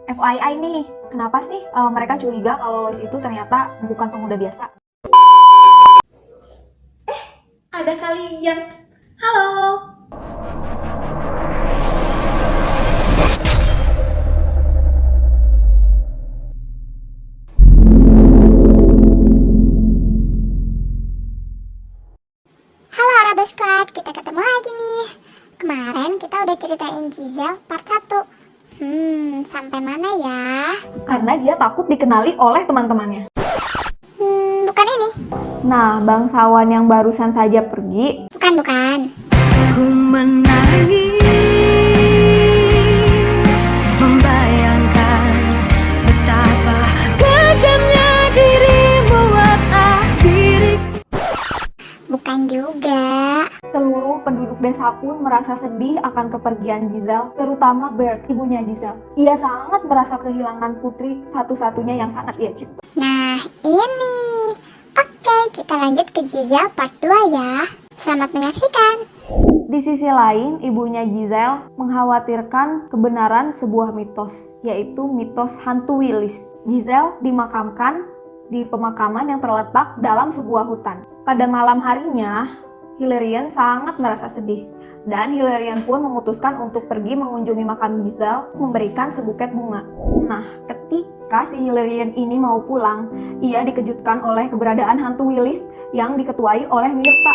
FYI nih, kenapa sih mereka curiga kalau Lois itu ternyata bukan pemuda biasa? Ada kalian. Halo. Halo Arabe Squad, kita ketemu lagi nih. Kemarin kita udah ceritain Giselle part 1. Sampai mana ya? Karena dia takut dikenali oleh teman-temannya. Bukan ini. Nah, bangsawan yang barusan saja pergi. Bukan. Ku menangis, membayangkan betapa kejamnya dirimu atas diriku. Bukan juga. Seluruh penduduk desa pun merasa sedih akan kepergian Giselle, terutama Bert, ibunya Giselle. Ia sangat merasa kehilangan putri satu-satunya yang sangat ia cinta. Nah, ini. Oke, kita lanjut ke Giselle part 2 ya. Selamat menyaksikan. Di sisi lain, ibunya Giselle mengkhawatirkan kebenaran sebuah mitos, yaitu mitos hantu Willis. Giselle dimakamkan di pemakaman yang terletak dalam sebuah hutan. Pada malam harinya, Hilarion sangat merasa sedih, dan Hilarion pun memutuskan untuk pergi mengunjungi makam Giselle, memberikan sebuket bunga. Nah, ketika si Hilarion ini mau pulang, ia dikejutkan oleh keberadaan hantu Willis yang diketuai oleh Myrtha.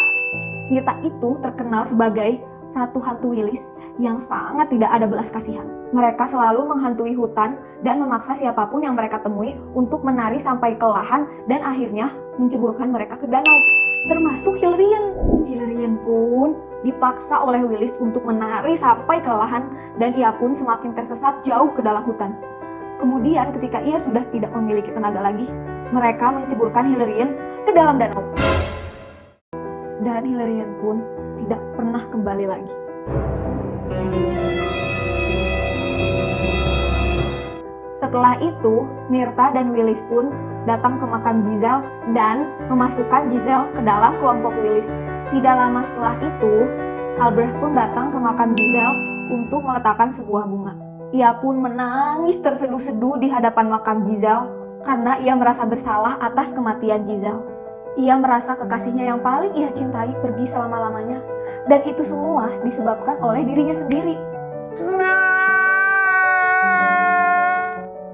Myrtha itu terkenal sebagai Ratu Hantu Willis yang sangat tidak ada belas kasihan. Mereka selalu menghantui hutan dan memaksa siapapun yang mereka temui untuk menari sampai kelelahan dan akhirnya menceburkan mereka ke danau, termasuk Hilarion. Hilarion pun dipaksa oleh Willis untuk menari sampai kelelahan dan ia pun semakin tersesat jauh ke dalam hutan. Kemudian ketika ia sudah tidak memiliki tenaga lagi, mereka menceburkan Hilarion ke dalam danau. Dan Hilarion pun tidak pernah kembali lagi. Setelah itu, Myrtha dan Willis pun datang ke makam Giselle dan memasukkan Giselle ke dalam kelompok Willis. Tidak lama setelah itu, Albrecht pun datang ke makam Giselle untuk meletakkan sebuah bunga. Ia pun menangis terseduh-seduh di hadapan makam Giselle karena ia merasa bersalah atas kematian Giselle. Ia merasa kekasihnya yang paling ia cintai pergi selama-lamanya, dan itu semua disebabkan oleh dirinya sendiri.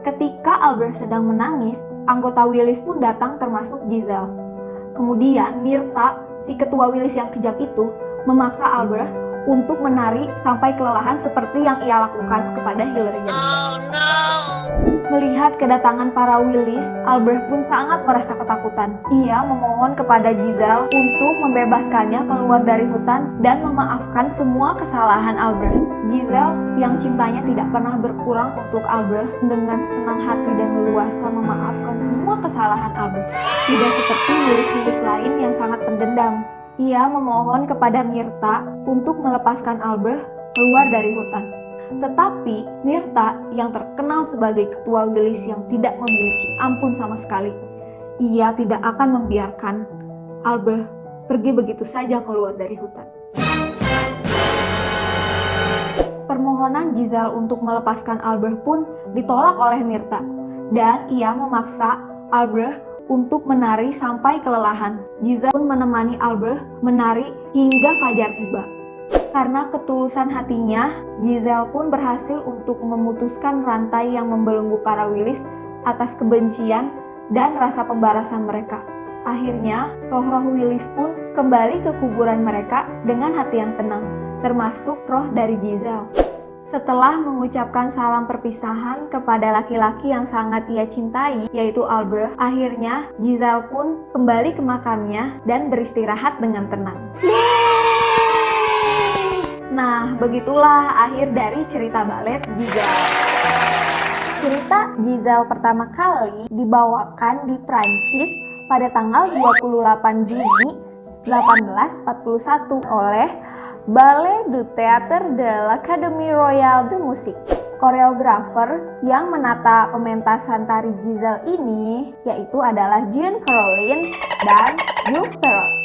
Ketika Albrecht sedang menangis, anggota Willis pun datang termasuk Giselle. Kemudian Myrtha, si ketua Willis yang kejam itu, memaksa Albrecht untuk menari sampai kelelahan seperti yang ia lakukan kepada Hilarion. Melihat kedatangan para Willis, Albrecht pun sangat merasa ketakutan. Ia memohon kepada Giselle untuk membebaskannya keluar dari hutan dan memaafkan semua kesalahan Albrecht. Giselle yang cintanya tidak pernah berkurang untuk Albrecht dengan senang hati dan leluasa memaafkan semua kesalahan Albrecht. Tidak seperti Willis-Willis lain yang sangat pendendam. Ia memohon kepada Myrtha untuk melepaskan Albrecht keluar dari hutan. Tetapi Myrtha yang terkenal sebagai ketua Willis yang tidak memiliki ampun sama sekali, ia tidak akan membiarkan Albrecht pergi begitu saja keluar dari hutan. Permohonan Giselle untuk melepaskan Albrecht pun ditolak oleh Myrtha, dan ia memaksa Albrecht untuk menari sampai kelelahan. Giselle pun menemani Albrecht menari hingga fajar tiba. Karena ketulusan hatinya, Giselle pun berhasil untuk memutuskan rantai yang membelenggu para Willis atas kebencian dan rasa pembalasan mereka. Akhirnya, roh-roh Willis pun kembali ke kuburan mereka dengan hati yang tenang, termasuk roh dari Giselle. Setelah mengucapkan salam perpisahan kepada laki-laki yang sangat ia cintai, yaitu Albrecht, akhirnya Giselle pun kembali ke makamnya dan beristirahat dengan tenang. Nah, begitulah akhir dari cerita balet Giselle. Cerita Giselle pertama kali dibawakan di Prancis pada tanggal 28 Juni 1841 oleh Ballet du Théâtre de l'Académie Royale de Musique. Koreografer yang menata pementasan tari Giselle ini yaitu adalah Jean Caroline dan Jules Perrot.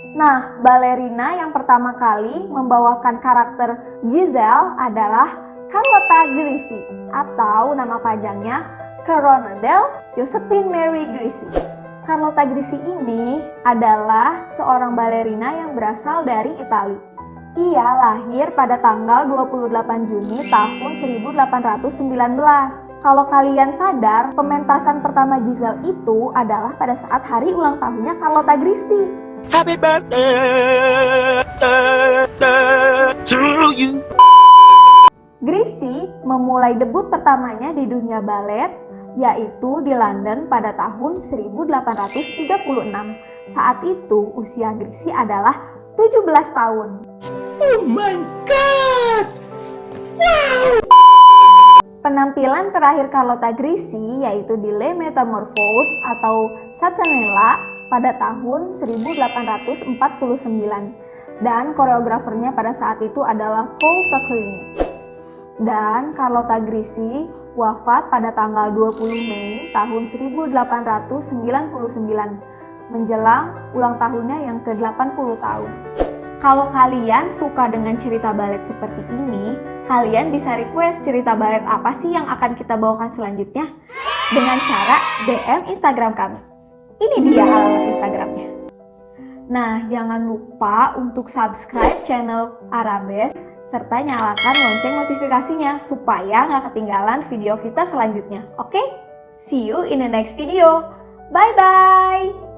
Nah, balerina yang pertama kali membawakan karakter Giselle adalah Carlotta Grisi atau nama panjangnya Coronadel Josephine Mary Grisi. Carlotta Grisi ini adalah seorang balerina yang berasal dari Italia. Ia lahir pada tanggal 28 Juni tahun 1819. Kalau kalian sadar, pementasan pertama Giselle itu adalah pada saat hari ulang tahunnya Carlotta Grisi. Happy birthday to you. Grisi memulai debut pertamanya di dunia balet, yaitu di London pada tahun 1836. Saat itu usia Grisi adalah 17 tahun. Oh my god! Penampilan terakhir Carlotta Grisi yaitu di Les Metamorphoses atau Satanella pada tahun 1849. Dan koreografernya pada saat itu adalah Paul Tocqueville. Dan Carlotta Grisi wafat pada tanggal 20 Mei tahun 1899 menjelang ulang tahunnya yang ke-80 tahun. Kalau kalian suka dengan cerita balet seperti ini, kalian bisa request cerita balet apa sih yang akan kita bawakan selanjutnya dengan cara DM Instagram kami. Ini dia alamat Instagramnya. Nah, jangan lupa untuk subscribe channel Arabes serta nyalakan lonceng notifikasinya supaya nggak ketinggalan video kita selanjutnya. Oke? See you in the next video. Bye-bye!